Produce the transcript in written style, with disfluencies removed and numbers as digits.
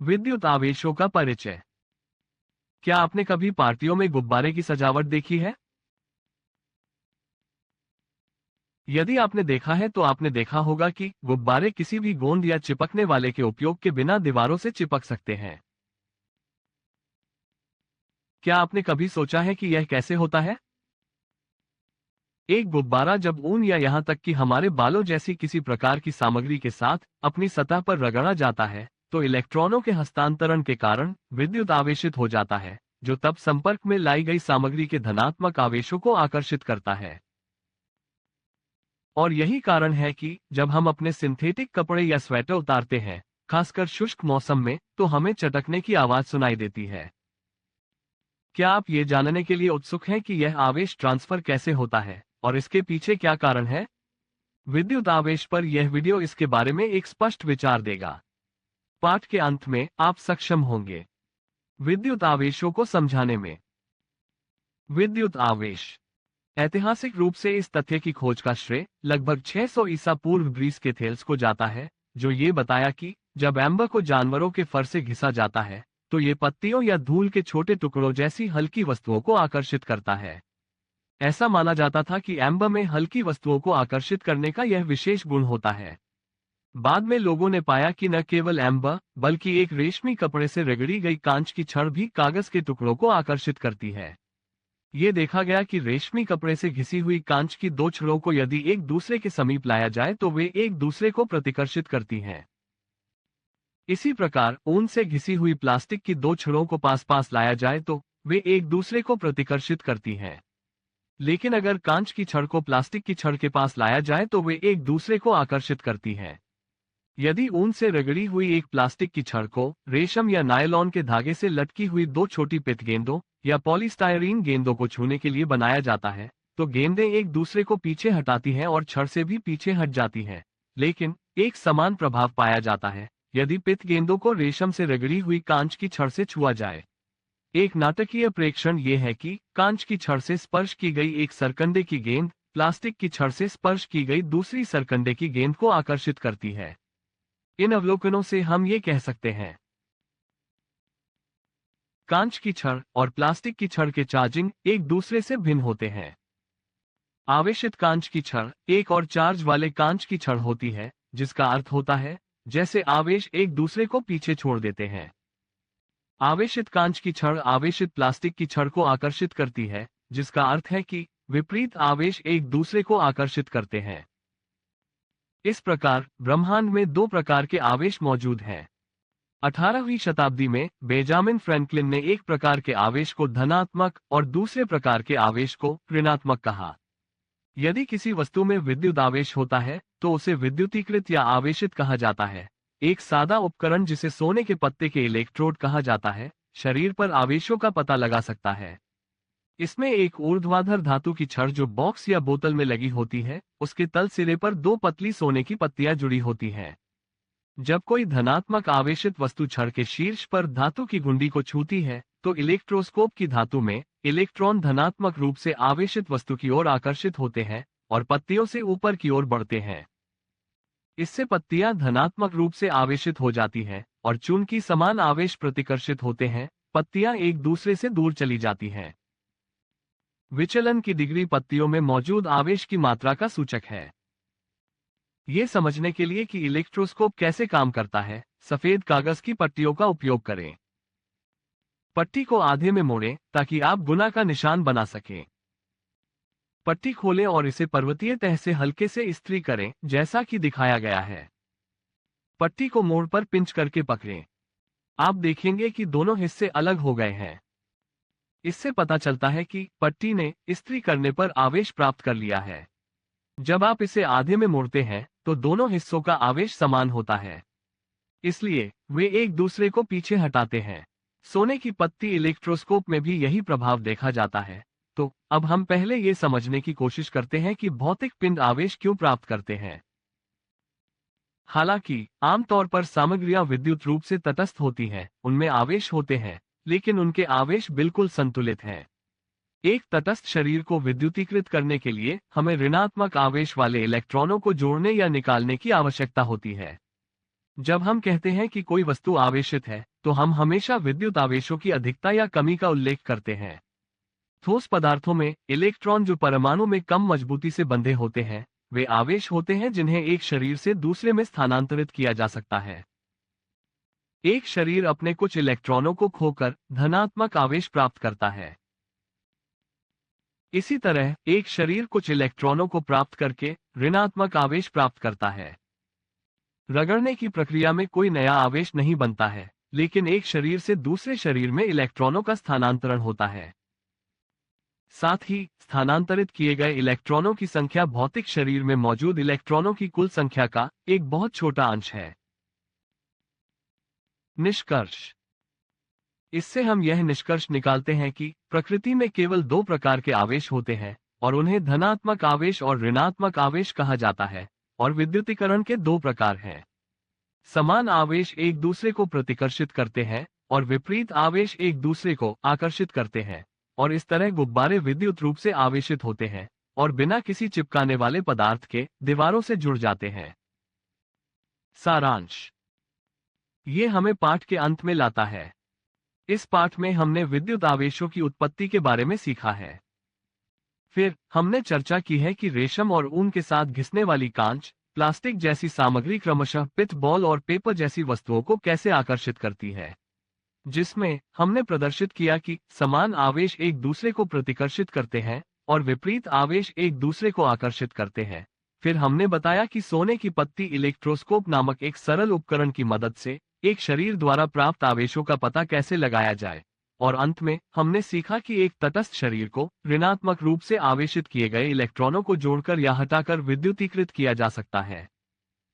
विद्युत आवेशों का परिचय। क्या आपने कभी पार्टियों में गुब्बारे की सजावट देखी है? यदि आपने देखा है तो आपने देखा होगा कि गुब्बारे किसी भी गोंद या चिपकने वाले के उपयोग के बिना दीवारों से चिपक सकते हैं। क्या आपने कभी सोचा है कि यह कैसे होता है? एक गुब्बारा जब ऊन या यहां तक कि हमारे बालों जैसी किसी प्रकार की सामग्री के साथ अपनी सतह पर रगड़ा जाता है, तो इलेक्ट्रॉनों के हस्तांतरण के कारण विद्युत आवेशित हो जाता है, जो तब संपर्क में लाई गई सामग्री के धनात्मक आवेशों को आकर्षित करता है। और यही कारण है कि जब हम अपने सिंथेटिक कपड़े या स्वेटर उतारते हैं, खासकर शुष्क मौसम में, तो हमें चटकने की आवाज सुनाई देती है। क्या आप ये जानने के लिए उत्सुक हैं कि यह आवेश ट्रांसफर कैसे होता है और इसके पीछे क्या कारण है? विद्युत आवेश पर यह वीडियो इसके बारे में एक स्पष्ट विचार देगा। पाठ के अंत में आप सक्षम होंगे विद्युत आवेशों को समझाने में। विद्युत आवेश। ऐतिहासिक रूप से इस तथ्य की खोज का श्रेय लगभग 600 ईसा पूर्व ग्रीस के थेल्स को जाता है, जो ये बताया कि जब एम्बर को जानवरों के फर से घिसा जाता है, तो ये पत्तियों या धूल के छोटे टुकड़ों जैसी हल्की वस्तुओं को आकर्षित करता है। ऐसा माना जाता था कि एम्बर में हल्की वस्तुओं को आकर्षित करने का यह विशेष गुण होता है। बाद में लोगों ने पाया कि न केवल एम्बर, बल्कि एक रेशमी कपड़े से रगड़ी गई कांच की छड़ भी कागज के टुकड़ों को आकर्षित करती है। ये देखा गया कि रेशमी कपड़े से घिसी हुई कांच की दो छड़ों को यदि एक दूसरे के समीप लाया जाए तो वे एक दूसरे को प्रतिकर्षित करती हैं। इसी प्रकार ऊन से घिसी हुई प्लास्टिक की दो छड़ों को पास पास लाया जाए तो वे एक दूसरे को प्रतिकर्षित करती हैं। लेकिन अगर कांच की छड़ को प्लास्टिक की छड़ के पास लाया जाए तो वे एक दूसरे को आकर्षित करती हैं। यदि ऊन से रगड़ी हुई एक प्लास्टिक की छड़ को रेशम या नायलॉन के धागे से लटकी हुई दो छोटी पित्त गेंदों या पॉलीस्टायरीन गेंदों को छूने के लिए बनाया जाता है, तो गेंदें एक दूसरे को पीछे हटाती हैं और छड़ से भी पीछे हट जाती हैं। लेकिन एक समान प्रभाव पाया जाता है यदि पित्त गेंदों को रेशम से रगड़ी हुई कांच की छड़ से छुआ जाए। एक नाटकीय प्रेक्षण ये है कि कांच की छड़ से स्पर्श की गई एक सरकंडे की गेंद प्लास्टिक की छड़ से स्पर्श की गई दूसरी सरकंडे की गेंद को आकर्षित करती है। इन अवलोकनों से हम ये कह सकते हैं कांच की छड़ और प्लास्टिक की छड़ के चार्जिंग एक दूसरे से भिन्न होते हैं। आवेशित कांच की छड़ एक और चार्ज वाले कांच की छड़ होती है, जिसका अर्थ होता है जैसे आवेश एक दूसरे को पीछे छोड़ देते हैं। आवेशित कांच की छड़ आवेशित प्लास्टिक की छड़ को आकर्षित करती है, जिसका अर्थ है कि विपरीत आवेश एक दूसरे को आकर्षित करते हैं। इस प्रकार ब्रह्मांड में दो प्रकार के आवेश मौजूद हैं। 18वीं शताब्दी में बेंजामिन फ्रैंकलिन ने एक प्रकार के आवेश को धनात्मक और दूसरे प्रकार के आवेश को ऋणात्मक कहा। यदि किसी वस्तु में विद्युत आवेश होता है तो उसे विद्युतीकृत या आवेशित कहा जाता है। एक सादा उपकरण जिसे सोने के पत्ते के इलेक्ट्रोड कहा जाता है, शरीर पर आवेशों का पता लगा सकता है। इसमें एक ऊर्ध्वाधर धातु की छड़ जो बॉक्स या बोतल में लगी होती है, उसके तल सिरे पर दो पतली सोने की पत्तियां जुड़ी होती हैं। जब कोई धनात्मक आवेशित वस्तु छड़ के शीर्ष पर धातु की घुंडी को छूती है, तो इलेक्ट्रोस्कोप की धातु में इलेक्ट्रॉन धनात्मक रूप से आवेशित वस्तु की ओर आकर्षित होते हैं और पत्तियों से ऊपर की ओर बढ़ते हैं। इससे पत्तियां धनात्मक रूप से आवेशित हो जाती हैं और चूंकि समान आवेश प्रतिकर्षित होते हैं, पत्तियां एक दूसरे से दूर चली जाती हैं। विचलन की डिग्री पत्तियों में मौजूद आवेश की मात्रा का सूचक है। ये समझने के लिए कि इलेक्ट्रोस्कोप कैसे काम करता है, सफेद कागज की पट्टियों का उपयोग करें। पट्टी को आधे में मोड़ें ताकि आप गुना का निशान बना सकें। पट्टी खोलें और इसे पर्वतीय तह से हल्के से इस्त्री करें, जैसा कि दिखाया गया है। पट्टी को मोड़ पर पिंच करके पकड़ें। आप देखेंगे कि दोनों हिस्से अलग हो गए हैं। इससे पता चलता है कि पट्टी ने इस्त्री करने पर आवेश प्राप्त कर लिया है। जब आप इसे आधे में मोड़ते हैं तो दोनों हिस्सों का आवेश समान होता है, इसलिए वे एक दूसरे को पीछे हटाते हैं। सोने की पत्ती इलेक्ट्रोस्कोप में भी यही प्रभाव देखा जाता है। तो अब हम पहले ये समझने की कोशिश करते हैं कि भौतिक पिंड आवेश क्यों प्राप्त करते हैं। हालांकि आमतौर पर सामग्रियां विद्युत रूप से तटस्थ होती हैं, उनमें आवेश होते हैं, लेकिन उनके आवेश बिल्कुल संतुलित हैं। एक तटस्थ शरीर को विद्युतीकृत करने के लिए हमें ऋणात्मक आवेश वाले इलेक्ट्रॉनों को जोड़ने या निकालने की आवश्यकता होती है। जब हम कहते हैं कि कोई वस्तु आवेशित है, तो हम हमेशा विद्युत आवेशों की अधिकता या कमी का उल्लेख करते हैं। ठोस पदार्थों में इलेक्ट्रॉन जो परमाणु में कम मजबूती से बंधे होते हैं, वे आवेश होते हैं जिन्हें एक शरीर से दूसरे में स्थानांतरित किया जा सकता है। एक शरीर अपने कुछ इलेक्ट्रॉनों को खोकर धनात्मक आवेश प्राप्त करता है। इसी तरह एक शरीर कुछ इलेक्ट्रॉनों को प्राप्त करके ऋणात्मक आवेश प्राप्त करता है। रगड़ने की प्रक्रिया में कोई नया आवेश नहीं बनता है, लेकिन एक शरीर से दूसरे शरीर में इलेक्ट्रॉनों का स्थानांतरण होता है। साथ ही स्थानांतरित किए गए इलेक्ट्रॉनों की संख्या भौतिक शरीर में मौजूद इलेक्ट्रॉनों की कुल संख्या का एक बहुत छोटा अंश है। निष्कर्ष। इससे हम यह निष्कर्ष निकालते हैं कि प्रकृति में केवल दो प्रकार के आवेश होते हैं और उन्हें धनात्मक आवेश और ऋणात्मक आवेश कहा जाता है, और विद्युतीकरण के दो प्रकार हैं। समान आवेश एक दूसरे को प्रतिकर्षित करते हैं और विपरीत आवेश एक दूसरे को आकर्षित करते हैं, और इस तरह गुब्बारे विद्युत रूप से आवेशित होते हैं और बिना किसी चिपकाने वाले पदार्थ के दीवारों से जुड़ जाते हैं। सारांश। ये हमें पाठ के अंत में लाता है। इस पाठ में हमने विद्युत आवेशों की उत्पत्ति के बारे में सीखा है। फिर हमने चर्चा की है कि रेशम और ऊन के साथ घिसने वाली कांच, प्लास्टिक जैसी सामग्री क्रमशः पिच बॉल और पेपर जैसी वस्तुओं को कैसे आकर्षित करती है, जिसमें हमने प्रदर्शित किया कि समान आवेश एक दूसरे को प्रतिकर्षित करते हैं और विपरीत आवेश एक दूसरे को आकर्षित करते हैं। फिर हमने बताया कि सोने की पत्ती इलेक्ट्रोस्कोप नामक एक सरल उपकरण की मदद से एक शरीर द्वारा प्राप्त आवेशों का पता कैसे लगाया जाए, और अंत में हमने सीखा कि एक तटस्थ शरीर को ऋणात्मक रूप से आवेशित किए गए इलेक्ट्रॉनों को जोड़कर या हटाकर विद्युतीकृत किया जा सकता है।